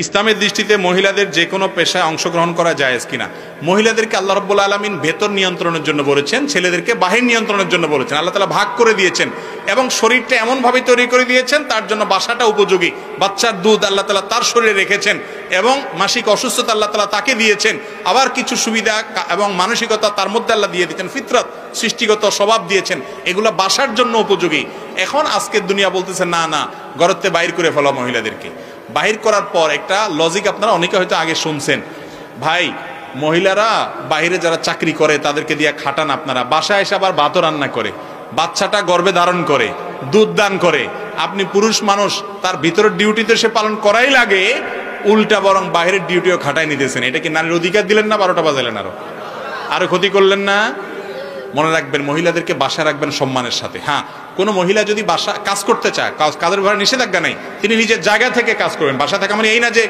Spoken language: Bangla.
ইসলামের দৃষ্টিতে মহিলাদের যে কোনো পেশায় অংশগ্রহণ করা জায়েজ কিনা? মহিলাদেরকে আল্লাহ রাব্বুল আলামিন ভেতর নিয়ন্ত্রণের জন্য বলেছেন, ছেলেদেরকে বাহির নিয়ন্ত্রণের জন্য বলেছেন। আল্লাহ তাআলা ভাগ করে দিয়েছেন এবং শরীরটা এমনভাবে তৈরি করে দিয়েছেন তার জন্য বাসাটা উপযোগী। বাচ্চার দুধ আল্লাহ তাআলা তার শরীরে রেখেছেন এবং মাসিক অসুস্থতা আল্লাহ তাআলা তাকে দিয়েছেন। আবার কিছু সুবিধা এবং মানসিকতা তার মধ্যে আল্লাহ দিয়ে দিয়েছেন, ফিতরত সৃষ্টিগত স্বভাব দিয়েছেন, এগুলো বাসার জন্য উপযোগী। এখন আজকের দুনিয়া বলতেছে না না, ঘরতে বাইর করে ফেলা মহিলাদেরকে। বাহির করার পর একটা লজিক আপনারা অনেকে হয়তো আগে শুনছেন, ভাই মহিলারা বাইরে যারা চাকরি করে তাদেরকে দিয়ে খাটান, আপনারা বাসায় এসে আবার ভাতও রান্না করে, বাচ্চাটা গর্ভে ধারণ করে, দুধ দান করে, আপনি পুরুষ মানুষ তার ভিতরের ডিউটিতে সে পালন করাই লাগে, উল্টা বরং বাইরের ডিউটিও খাটাই নিতেছেন। এটা কি নারীর অধিকার দিলেন না? 12টা বাজালেন, আরো ক্ষতি করলেন না? মনে রাখবেন, মহিলাদেরকে বাসা রাখবেন সম্মানের সাথে। হ্যাঁ, কোনো মহিলা যদি বাসা কাজ করতে চায়, কাজের ব্যাপারে নিষেধাজ্ঞা নেই, তিনি নিজের জায়গা থেকে কাজ করবেন। বাসা থেকে মানে এই না যে